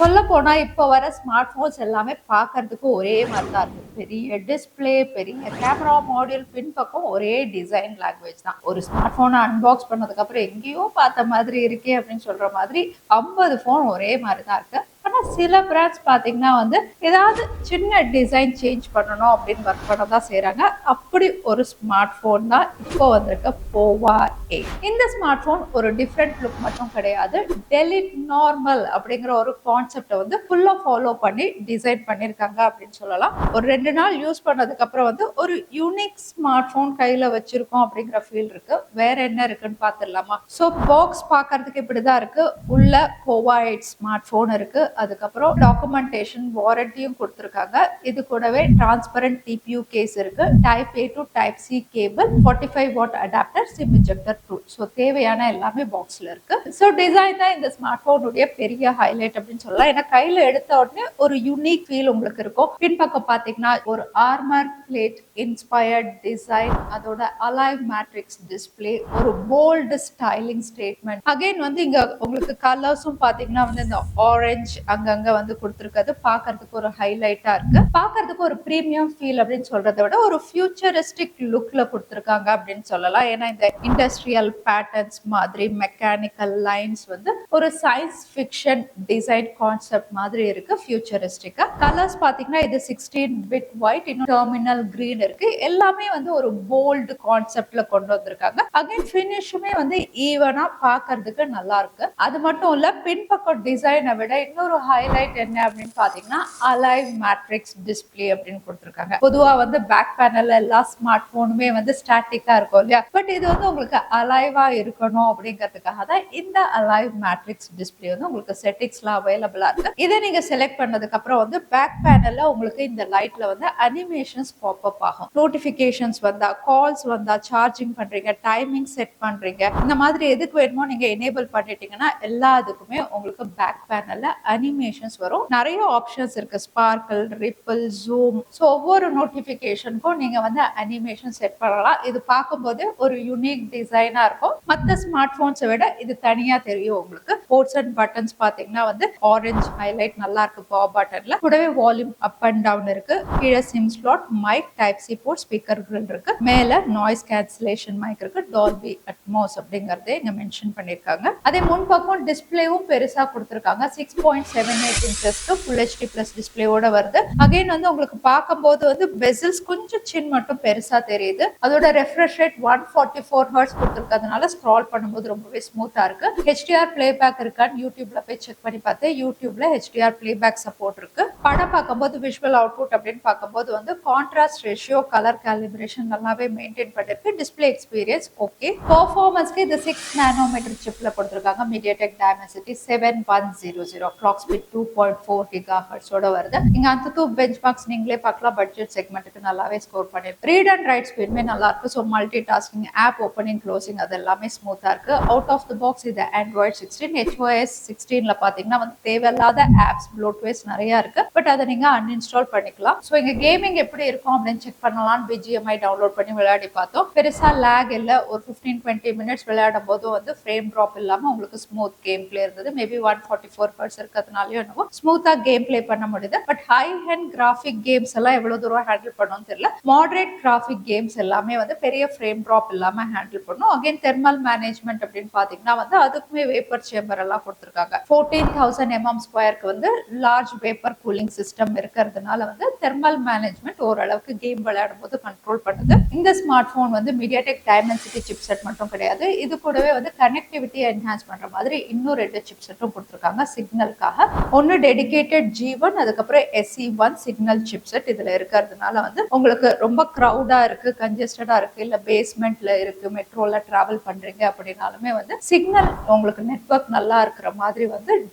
சொல்ல போனா இப்ப வர ஸ்மார்ட் போன்ஸ் எல்லாமே பாக்குறதுக்கு ஒரே மாதிரி தான் இருக்கு. பெரிய டிஸ்பிளே, பெரிய கேமரா மாடியூல், பின்பக்கம் ஒரே டிசைன் லாங்குவேஜ் தான். ஒரு ஸ்மார்ட் போனை அன்பாக்ஸ் பண்ணதுக்கு அப்புறம் எங்கேயோ பார்த்த மாதிரி இருக்கே அப்படின்னு சொல்ற மாதிரி 50 போன் ஒரே மாதிரி தான் இருக்கு. ஆனா சில பிராண்ட்ஸ் பாத்தீங்கன்னா ஏதாவது சின்ன டிசைன் சேஞ்ச் பண்ணணும் அப்படின்னு ஒர்க் பண்ண தான் செய்யறாங்க. அப்படி ஒரு ஸ்மார்ட் போன் தான் இப்போ வந்திருக்க போவா 8. இந்த ஸ்மார்ட் போன் ஒரு டிஃப்ரெண்ட் லுக் மட்டும் கிடையாது, டெலிட் நார்மல் அப்படிங்கிற ஒரு கான்செப்டை ஃபுல்லா ஃபாலோ பண்ணி டிசைன் பண்ணிருக்காங்க அப்படின்னு சொல்லலாம். ஒரு 2 நாள் யூஸ் பண்ணதுக்கு அப்புறம் ஒரு யூனிக் ஸ்மார்ட் போன் கையில வச்சிருக்கோம் அப்படிங்கிற ஃபீல் இருக்கு. வேற என்ன இருக்குன்னு பாத்துடலாமா? ஸோ பாக்ஸ் பாக்குறதுக்கு இப்படிதான் இருக்கு. உள்ள போவா 8 ஸ்மார்ட் போன் இருக்கு. அதுக்கப்புறம் டாக்குமெண்டேஷன் வாரண்டியும் கொடுத்துருக்காங்க. இது கூடவே டிரான்ஸ்பரண்ட் டிபியூ கேஸ் இருக்கு. Type A to type C cable, 45 what adapter, sim injector tool. So தேவையான எல்லாமே பாக்ஸ்ல இருக்கு. ஸோ டிசைன் தான் இந்த ஸ்மார்ட் போனுடைய பெரிய ஹைலைட் அப்படின்னு சொல்லலாம். ஏன்னா கையில எடுத்த உடனே ஒரு யூனிக் ஃபீல் உங்களுக்கு இருக்கும். பின்பக்கம் பாத்தீங்கன்னா ஒரு ஆர்மர் பிளேட் இன்ஸ்பயர்ட் டிசைன், அதோட அலைவ் மேட்ரிக்ஸ் டிஸ்பிளே, ஒரு போல்டு ஸ்டைலிங் ஸ்டேட்மெண்ட். அகைன் இங்க உங்களுக்கு கலர்ஸும் பாத்தீங்கன்னா இந்த ஆரஞ்சு அங்கங்க கொடுத்திருக்கிறது பாக்குறதுக்கு ஒரு ஹைலைட்டா இருக்கு. பாக்குறதுக்கு ஒரு பிரீமியம் ஃபீல் அப்படின்னு சொல்றதை விட ஒரு ஃபியூச்சரிஸ்டிக் லுக்ல கொடுத்திருக்காங்க அப்படின்னு சொல்லலாம். ஏன்னா இந்த இண்டஸ்ட்ரியல் பேட்டர்ன்ஸ் மாதிரி மெக்கானிக்கல் லைன்ஸ் ஒரு சயின்ஸ் ஃபிக்ஷன் டிசைன் கான்செப்ட் மாதிரி இருக்கு. ஃபியூச்சரிஸ்டிக்கா கலர்ஸ் பாத்தீங்கன்னா இது 16 பிட் ஒயிட், இன்னும் டெர்மினல் கிரீன் இருக்கு. எல்லாமே ஒரு போல்டு கான்செப்ட்ல கொண்டு வந்திருக்காங்க. அகைன் ஃபினிஷுமே ஈவனா பாக்குறதுக்கு நல்லா இருக்கு. அது மட்டும் இல்ல, பின்பக்கம் டிசைனை விட இன்னொரு ஹைலைட் என்ன அப்படின்னு பாத்தீங்கன்னா அலைவ் மேட்ரிக்ஸ் டிஸ்பிளே அப்படின்னு கொடுத்திருக்காங்க. பொதுவா பேக் பேனல்ல எல்லா ஸ்மார்ட் போனுமே ஸ்டாட்டிக்கா இருக்கும் இல்லையா? பட் இது உங்களுக்கு அலைவா இருக்கணும் அப்படிங்கிறதுக்காக தான் இந்த அலைவ் மேட்ரிக்ஸ் டிஸ்பிளே உங்களுக்கு செட்டிங்ஸ்லாம் அவைலபிளா இருக்கு. இதை நீங்க செலக்ட் பண்ணதுக்கு அப்புறம் பேக் பேனல்ல உங்களுக்கு இந்த லைட்ல அனிமேஷன்ஸ் பாப் அப் ஆகும். நோட்டிபிகேஷன்ஸ் வந்தா, கால்ஸ் வந்தா, சார்ஜிங் பண்றீங்க, டைமிங் செட் பண்றீங்க, இந்த மாதிரி எதுக்கு வேணுமோ நீங்க எனேபிள் பண்ணிட்டீங்கன்னா எல்லாத்துக்குமே உங்களுக்கு பேக் பேனல்ல அனிமேஷன்ஸ் வரும். நிறைய ஆப்ஷன்ஸ் இருக்கு. Sparkle, ripple, zoom. ஸோ ஒவ்வொரு நோட்டிபிகேஷனுக்கும் நீங்க அனிமேஷன் செட் பண்ணலாம். இது பார்க்கும்போது ஒரு யூனிக் டிசைனா இருக்கும். மற்ற ஸ்மார்ட் போன்ஸை விட இது தனியா தெரியும் உங்களுக்கு. போர்ட்ஸ் அண்ட் பட்டன்ஸ் பாத்தீங்கன்னா ஆரஞ்சு ஹைலைட் நல்லா இருக்கு பவர் பட்டன்ல. கூடவே வால்யூம் அப் அண்ட் டவுன் இருக்கு. கீழே SIM slot, mic, type C port, speaker grill இருக்கு. மேல நாய்ஸ் கேன்சலேஷன் மைக் இருக்கு. டால்பி அட்மாஸ் அப்படிங்கறதே இங்க மென்ஷன் பண்ணிருக்காங்க. அதே முன்பக்கம் டிஸ்பிளேவும் பெருசா கொடுத்திருக்காங்க. 6.78 இன்ச்சஸ்க்கு ஃபுல் ஹெச்டி பிளஸ் டிஸ்பிளேவோட வருது. அகைன் உங்களுக்கு பார்க்கும்போது பெசல்ஸ் கொஞ்சம் சின் மட்டும் பெருசா தெரியுது. அதோட ரெஃப்ரெஷ் ரேட் 144 ஹெர்ட்ஸ் கொடுத்திருக்கிறதுனால ஸ்க்ரால் பண்ணும்போது ரொம்பவே ஸ்மூத்தா இருக்கு. ஹெச்டிஆர் பிளேபேக் இருக்கான்னு யூடியூப்ல போய் செக் பண்ணி பார்த்தேன். யூடியூப்ல ஹெச்டிஆர் பிளேபேக் சப்போர்ட் இருக்கு. படம் பார்க்கும்போது விஷுவல் அவுட்புட் அப்படின்னு பார்க்கும்போது கான்ட்ராஸ்ட் ரேஷியோ, கலர் காலிபிரேஷன் நல்லாவே மெயின்டைன் பண்ணிருக்கு. Display experience okay. பெர்ஃபார்மன்ஸ்க்கு இது 6 நானோமீட்டர் சிப்ல கொடுத்திருக்காங்க. MediaTek Dimensity 7100, clock speed 2.4 GHz ஓட வருது. இங்க அந்த பெஞ்ச் மார்க்ஸ் நீங்களே பார்க்கலாம். பட்ஜெட் செக்மெண்ட்டுக்கு நல்லாவே ஸ்கோர் பண்ணிருக்கு. ரீட் அண்ட் ரைட் ஸ்பீடுமே நல்லா இருக்கு. So multi tasking, app opening closing அது எல்லாமே ஸ்மூத்தா இருக்கு. அவுட் ஆஃப் த பாக்ஸ் இது Android 16, HOS 16ல பாத்தீங்கன்னா தேவையில்லாத ஆப்ஸ், ப்ளோட்வேர்ஸ் நிறைய இருக்கு. பட் அதை நீங்க அன்இன்ஸ்டால் பண்ணிக்கலாம். ஸோ இங்க கேமிங் எப்படி இருக்கும் அப்படின்னு செக் பண்ணலாம். BGMI டவுன்லோட் பண்ணி விளையாடி பார்த்தோம். பெருசா லேக் இல்ல. ஒரு 15-20 மினிட்ஸ் விளையாடும் போது ஃப்ரேம் ட்ராப் இல்லாம உங்களுக்கு ஸ்மூத் கேம் பிளே இருந்தது. மேபி 144 ஹெர்ட்ஸ் இருக்கிறதுனாலயோ என்னவோ ஸ்மூத்தா கேம் பிளே பண்ண முடியுது. பட் ஹை ஹெண்ட் கிராஃபிக் கேம்ஸ் எல்லாம் எவ்வளவு தூரம் ஹேண்டில் பண்ணும் தெரியல. மாடரேட் கிராஃபிக் கேம்ஸ் எல்லாமே பெரிய ஃப்ரேம் ட்ராப் இல்லாம ஹேண்டில் பண்ணும். அகைன் தெர்மல் மேனேஜ்மெண்ட் அப்படின்னு பாத்தீங்கன்னா அதுக்குமே வேப்பர் சேம்பர் எல்லாம் கொடுத்திருக்காங்க. 14,000 mm ஸ்கொயருக்கு லார்ஜ் வேப்பர் கூலிங் சிஸ்டம் இருக்கிறதுனால தெர்மல் மேனேஜ்மெண்ட் ஓரளவுக்கு கேம் விளையாடும் போது கண்ட்ரோல் பண்ணுது. இந்த smart phone MediaTek Dimensity chipset மட்டும் கிடையாது. இது கூடவே கனெக்டிவிட்டி என்ஹான்ஸ் பண்ற மாதிரி இன்னும் 2 சிப்செட்டும் கொடுத்திருக்காங்க சிக்னலுக்காக. ஒன்னு டெடிகேட்டட் G1, அதுக்கப்புறம் SE1 சிக்னல் சிப்செட் இதுல இருக்கிறதுனால உங்களுக்கு ரொம்ப கிரௌடா இருக்கு, கன்ஜெஸ்டடா இருக்கு, இல்ல பேஸ்மெண்ட்ல இருக்கு, மெட்ரோல டிராவல் பண்றீங்க அப்படின்னாலுமே சிக்னல் உங்களுக்கு நெட்வொர்க் நல்லா இருக்கிற மாதிரி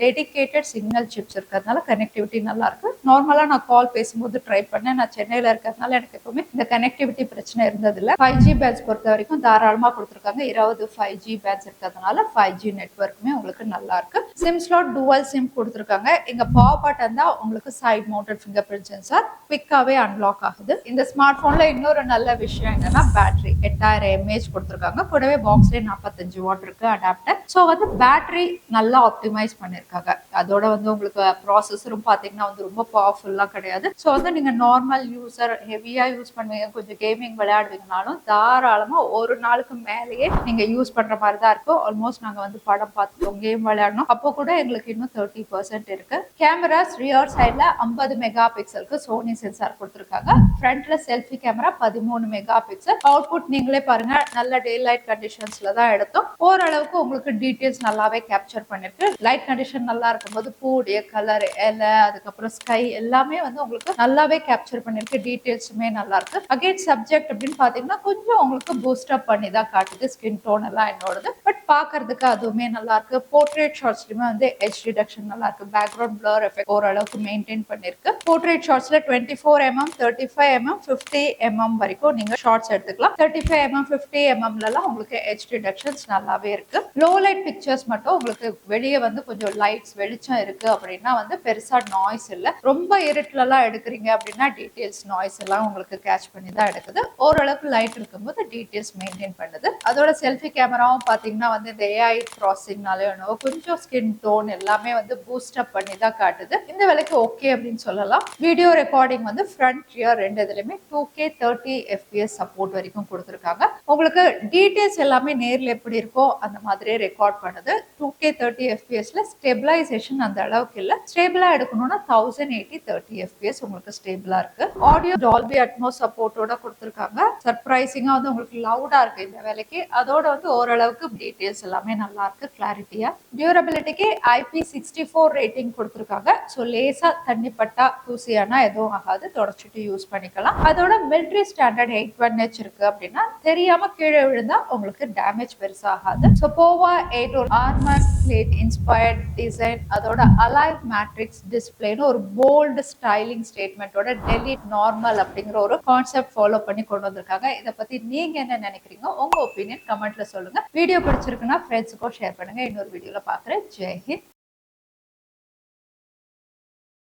டெடிகேட்டட் சிக்னல் சிப்ஸ் இருக்கிறதுனால கனெக்டிவிட்டி நல்லா இருக்கு. நார்மலா நான் கால் பேசும்போது ட்ரை பண்ணேன். நான் சென்னையில இருக்கிறதுனால எனக்கு எப்பவுமே இந்த கனெக்டிவிட்டி பிரச்சனை இருந்ததில்ல. 5G பேண்ட்ஸ் பொறுத்த வரைக்கும் தாராளமா கொடுத்துருக்காங்க. 20 5G பேண்ட்ஸ் இருக்கிறதுனால 5G நெட்வொர்க்குமே உங்களுக்கு நல்லா இருக்கு. சிம் ஸ்லாட் டூவல் சிம் கொடுத்துருக்காங்க. இங்க பவர் பட்டன் தான் உங்களுக்கு side mounted finger print sensor குவிக்காவே அன்லாக் ஆகுது. இந்த ஸ்மார்ட் போன்ல இன்னொரு நல்ல விஷயம் என்னன்னா பேட்டரி 8000 mAh கொடுத்துருக்காங்க. கூடவே பாக்ஸ்லேயே 45 வாட் இருக்கு அடாப்டர். ஸோ வந்து பேட்டரி நல்லா ஆப்டிமைஸ் பண்ணிருக்காங்க. அதோட வந்து உங்களுக்கு ப்ராசஸரும் பாத்தீங்கன்னா வந்து ரொம்ப பவர்ஃபுல்லா கிடையாது. ஸோ வந்து நீங்க நார்மல் யூசர் ஹெவியா யூஸ் பண்ணுவீங்க, கொஞ்சம் கேமிங் விளையாடுவீங்கனாலும் தாராளமா ஒரு நாளுக்கு மேலேயே நீங்க யூஸ் பண்ற மாதிரி தான் இருக்கும். ஆல்மோஸ்ட் நாங்க வந்து படம் பார்த்துட்டோம், கேம் விளையாடணும், அப்போ கூட எங்களுக்கு இன்னும் 30% இருக்கு. கேமராஸ் ரியர் சைட்ல 50 மெகா பிக்சலுக்கு சோனி சென்சார் கொடுத்துருக்காங்க. ஃப்ரண்ட்ல selfie camera 13 mega pixel. Output நீங்களே பாருங்க, நல்ல டே லைட் கண்டிஷன்ஸ்ல தான் எடுத்தோம். ஓரளவுக்கு உங்களுக்கு டீடைல்ஸ் நல்லாவே கேப்சர் பண்ணிருக்கு. லைட் கண்டிஷன் நல்லா இருக்கும்போது பூடைய கலர், இலை, அதுக்கப்புறம் ஸ்கை எல்லாமே வந்து உங்களுக்கு நல்லாவே கேப்சர் பண்ணிருக்கு. டீடைல்ஸுமே நல்லா இருக்கு. அகைன் சப்ஜெக்ட் அப்படின்னு பாத்தீங்கன்னா கொஞ்சம் உங்களுக்கு பூஸ்ட் அப் பண்ணி தான் காட்டுது. ஸ்கின் டோன் எல்லாம் என்னோடது, பட் பாக்குறதுக்கு அதுவுமே நல்லா இருக்கு. போர்ட்ரேட் ஷாட்ஸ்லயுமே வந்து எட்ஜ் ரிடக்ஷன் நல்லா இருக்கு. பேக்ரவுண்ட் பிளர் எஃபெக்ட் ஓரளவுக்கு மெயின்டைன் பண்ணிருக்கு. போர்ட்ரேட் ஷாட்ஸ்ல 24mm, 35mm, 50mm வரைக்கும் நீங்க ஷார்ட்ஸ் எடுத்துக்கலாம். 35mm, 50mm உங்களுக்கு எட்ஜ் ரிடக்ஷன்ஸ் நல்லாவே இருக்கு. லோ லைட் பிக்சர்ஸ் மட்டும் உங்களுக்கு வெளியே வந்து கொஞ்சம் லைட்ஸ் வெளிச்சம் இருக்கு அப்படின்னா வந்து பெருசா நாய்ஸ் இல்ல. ரொம்ப இருட்டுலாம் எடுக்கிறீங்க அப்படின்னா டீடைல்ஸ் நாய்ஸ் எல்லாம் உங்களுக்கு கேட்ச் பண்ணி தான் எடுக்குது. ஓரளவுக்கு லைட் இருக்கும்போது டீடைல்ஸ் மெயின்டைன் பண்ணுது. அதோட செல்ஃபி கேமராவும் பாத்தீங்கன்னா வந்து இந்த AI ப்ராசஸிங்னாலே கொஞ்சம் ஸ்கின் டோன் எல்லாமே வந்து பூஸ்ட் அப் பண்ணி தான் காட்டுது. இந்த விலைக்கு ஓகே அப்படின்னு சொல்லலாம். வீடியோ ரெக்கார்டிங் வந்து ஃப்ரண்ட் ரியர் ரெண்டு இதுலயுமே 2K 30 FPS சப்போர்ட் வரைக்கும் கொடுத்துருக்காங்க. உங்களுக்கு டீடைல்ஸ் எல்லாமே நேர்ல எப்படி இருக்கோ அந்த மாதிரியே ரெக்கார்ட் பண்ணுது. 2K 30 FPSல ஸ்டெபிலைசேஷன் அந்த அளவுக்கு இல்ல. ஸ்டேபிளா எடுக்கணும்னா 1080 30 FPS உங்களுக்கு ஸ்டேபிளா இருக்கு. ஆடியோ டால்பி அட்மோஸ் சப்போர்ட்டோட கொடுத்துருக்காங்க. சர்ப்ரைசிங்கா வந்து உங்களுக்கு லவுடா இருக்கு இந்த வேலைக்கு. அதோட வந்து ஓரளவுக்கு டீடைல்ஸ் எல்லாமே நல்லா இருக்கு கிளாரிட்டியா. டியூரபிலிட்டிக்கு IP64 ரேட்டிங் கொடுத்துருக்காங்க. ஸோ லேசா தண்ணி பட்டா தூசியானா எதுவும் ஆகாது, தொடச்சிட்டு யூஸ் பண்ணிக்கலாம். அதோட மிலிட்ரி ஸ்டாண்டர்ட் 818 இருக்கு அப்படின்னா தெரியாம கீழே விழுந்தா உங்களுக்கு டேமேஜ் பெருசா ஆகாது. ஸோ போவா 8 ஒரு ஆர்மர் பிளேட் இன்ஸ்பயர்ட் டிசைன், அதோட அலைவ் மேட்ரிக்ஸ் டிஸ்பிளேன்னு ஒரு போல்டு ஸ்டைலிங் ஸ்டேட்மெண்டோட டெலிட் நார்மல் அப்படிங்கிற ஒரு கான்செப்ட் ஃபாலோ பண்ணி கொண்டு வந்திருக்காங்க. இதை பத்தி நீங்க என்ன நினைக்கிறீங்க? உங்க ஒப்பீனியன் கமெண்ட்ல சொல்லுங்க. வீடியோ பிடிச்சிருக்குன்னா ஃப்ரெண்ட்ஸுக்கும் ஷேர் பண்ணுங்க. இன்னொரு வீடியோல பாக்குறேன். ஜெய் ஹிந்த்.